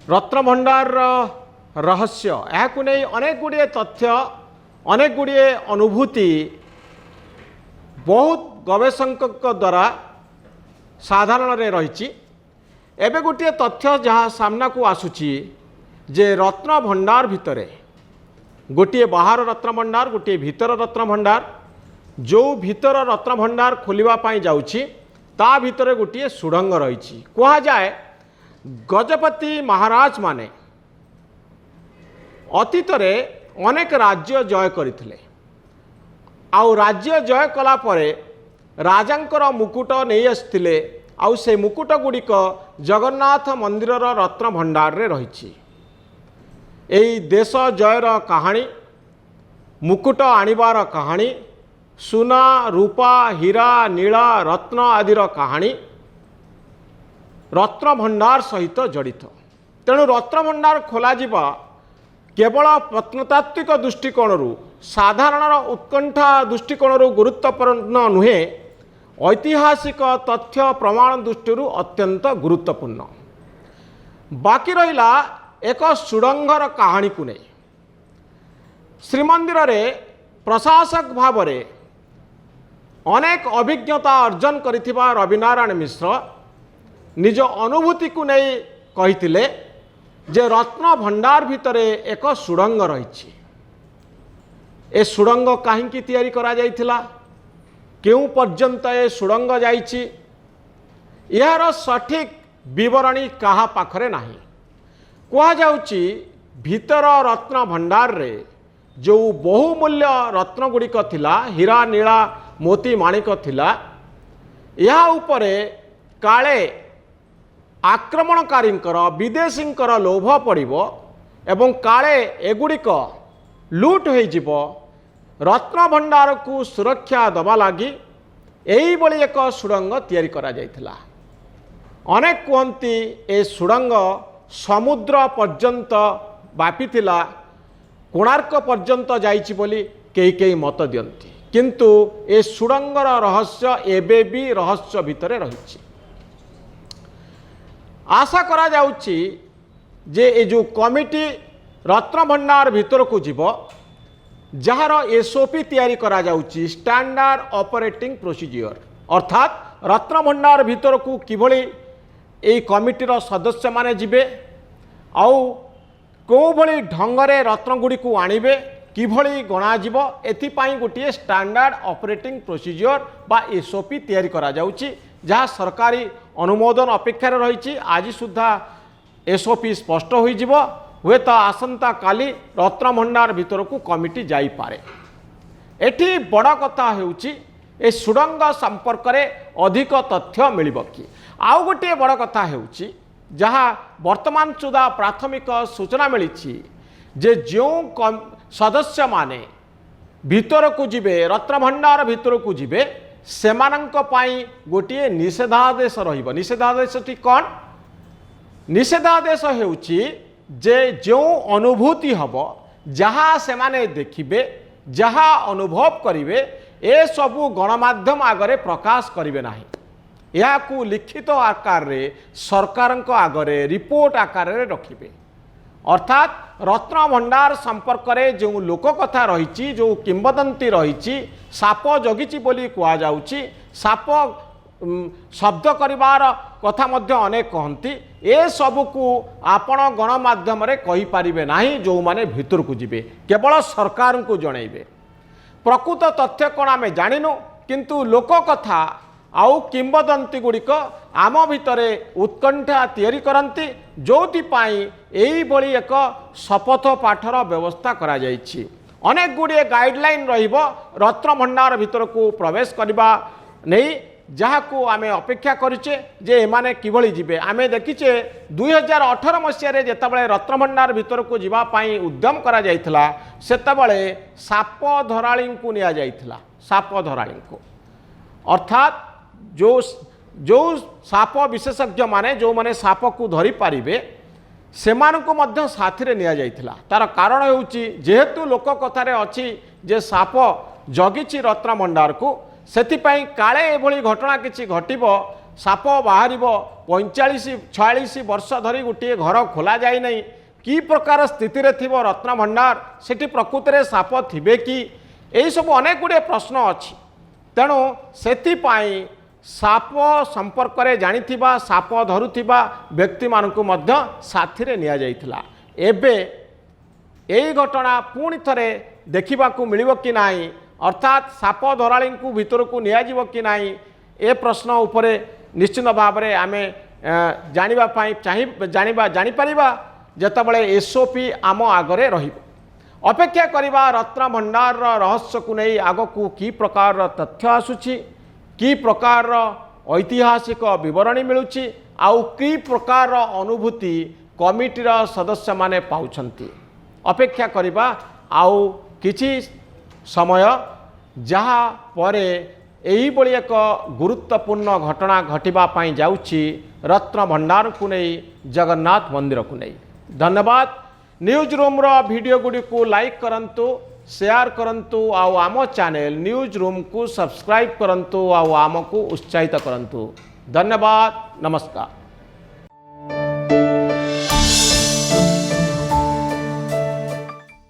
रत्नभंडार रहस्य यह नहीं अनेक गुड़िए तथ्य अनेक गुड़िए अनुभूति बहुत गवेषक द्वारा साधारण रही। एवं गोटे तथ्य जहाँ सामना को आसूची जे रत्नभंडार भितरे गोटे बाहर रत्नभंडार गोटे भीतर रत्नभंडार जो भीतर रत्नभंडार खोलिबा जाउछि ता भितरे गोटे सुड़ंग रही। कह जाए गजपति महाराज माने अतीत रे अनेक राज्य जय करथिले आउ राज्य जय कला परे राजांकर मुकुट नहीं आसथिले आउ से मुकुट गुड़िक जगन्नाथ मंदिर रत्न भंडार रे रही। एई देश जयर कहानी मुकुट आणिबार कहानी सुना रूपा हीरा नीला रत्न आदिर कहानी रत्न भंडार सहित जड़ित। तेणु रत्न भंडार खोल केवल प्रत्नतात्विक दृष्टिकोण साधारण उत्कंठा दृष्टिकोण गुरुत्वपूर्ण नुहे ऐतिहासिक तथ्य प्रमाण दृष्टि अत्यंत गुरुत्वपूर्ण। बाकी रहिला एक सुड़ंगर कहानी को नहीं श्रीमंदिर रे प्रशासक भाव में अनेक अभिज्ञता अर्जन करिथिबा रविनारायण मिश्र निज अनुभूति को नहीं कहिथिले जे रत्न भंडार भितरे एक सुड़ंग रही। ए सुड़ंग काहींकी तैयारी करा जाइथिला केउ पर्यंत ए सुड़ंग जाइछि यार सठिक विवरणी कहा पाखरे नाही। कहा जाउछि भीतर रत्न भंडार रे जो बहुमूल्य रत्न गुड़िक थिला हीरा नीला मोती माणिक थिला या उपरे काले आक्रमणकारी विदेशी लोभ पड़िबो एवं काले एगुड़िक लुट हो रत्न भंडार को सुरक्षा दबा लगी यही बड़ी एक सुड़ंग तैयारी करा जाइथिला। अनेक कहती ए सुड़ंग समुद्र पर्यंत व्यापी थिला कोणार्क पर्यंत जाइछि बोली कई कई मत दियंती किंतु ए सुड़ंगर रहस्य एबे भी रहस्य भितरे रही। आशा करा जाउछि जे ए जो कमिटी रत्न भंडार भीतर को जीव जार एसओपी तैयारी करा जाउछि स्टैंडर्ड ऑपरेटिंग प्रोसीजर अर्थात रत्न भंडार भीतर को किभली ए कमिटीर सदस्य माने जिबे आउ को भली ढंगरे रत्न गुड़ी को आनिबे किभली गणा जीव एथिपाई गोटे स्टैंडर्ड ऑपरेटिंग प्रोसीजर बा एसओपी तैयारी करा जाउछि जहाँ सरकारी अनुमोदन अपेक्षार रही। आज सुधा एसओपी स्पष्ट हो हुए तो आसंता काली रत्न भंडार भीतर को कमिटी जाई पारे। एठी बड़ कथा हेउची ए सुड़ंग संपर्क में अधिक तथ्य मिलिबो कि आउ गोटे बड़ कथा हेउची जहाँ वर्तमान सुधा प्राथमिक सूचना मिली जे जो सदस्य माने भीतर को जिबे रत्न भंडार भीतर को जिबे सेमानंक पाई गोटे निषेधादेश रहिबो। निषेधादेश टी कौन निषेधादेश हेउची जे जो अनुभूति हबो जहाँ से माने देखिबे जहाँ अनुभव करिवे ए सबु गणमाध्यम आगरे प्रकाश करिवे नाही। या को लिखित आकार रे सरकारंक आगरे रिपोर्ट आकार रे रखिबे। अर्थात रत्न भंडार संपर्क में जो लोक कथा रही जो किंवदंती रही साप जगिची बोली कह जाउची साप शब्द करिवार कथा मध्य अनेक कहती ए सबू को आपण गणमाध्यम रे कहि पारिबे नाही जो माने भीतर को जिबे केवल सरकार को जणैबे। प्रकृत तथ्य कौन आमे जानिनु किंतु लोक कथा आउ किंवदंती गुड़िक आम भितरे उत्कंठा तैयारी करती जोथि यही बड़ी एक शपथ पाठर व्यवस्था करा जाइछि। अनेक गुड़िए गाइडलाइन रहिबो रत्न भंडार भीतर को प्रवेश करबा नहीं जहाँ को आमे अपेक्षा करिचे जे एमाने किभली जिबे। आमे देखिचे 2018 मसीह जेतबळे रत्न भंडार भीतर को जीवा पाई उद्यम करा जाइथिला सेतबळे साप धराळी को निया जाइथिला। साप धराळी को अर्थात जो जो साप विशेषज्ञ माने जो माने साप को धरी पारिबे सेमाननको मध्य साथी रे निया जाइथिला। तार कारण हेउची जेहेतु लोक कथारे अछि जे साप जगिछि रत्न भंडार को सेथिपाई काले एभली घटना किछि घटिबो साप बाहरिबो 45-46 वर्ष धरी गोटे घर खोल जाए नहीं कि प्रकार स्थिति रे थिबो रत्न भंडार सेठी प्रकृत रे साप थिबे कि यही सब अनेक गुड़े प्रश्न अच्छी तेणु से साप संपर्क में जानिथिबा साप धरुथिबा व्यक्ति मानकु मध्य साथी रे निया जाइथिला। एबे यही घटना पुणी थरे देखिबाकू मिलिबो कि नाही अर्थात साप धराली को भीतर को निया जीवो कि नाही ए प्रश्न उपरे निश्चित भाव में आमे जानिबा पई जानि परिबा जेतबळे एसओपी आम आगरे रहिबो। अपेक्षा करिबा रत्न भंडार रहस्य को नहीं आगकू की प्रकार तथ्य आसुची कि प्रकार ऐतिहासिक बरणी मिलुची आउ कि प्रकार अनुभूति कमिटीर सदस्य माने पाउछंती। अपेक्षा करिबा आउ किछि समय जहा परे एही बळी एक गुरुत्वपूर्ण घटना घटिबा पई जाउची रत्न भंडार को नहीं जगन्नाथ मंदिर को नहीं। धन्यवाद। न्यूज रूम रो वीडियो गुडी को लाइक करंतु शेयर करंतु आउ आम चैनल न्यूज रूम को सब्सक्राइब करंतु आउ आम को उत्साहित करंतु। धन्यवाद। नमस्कार।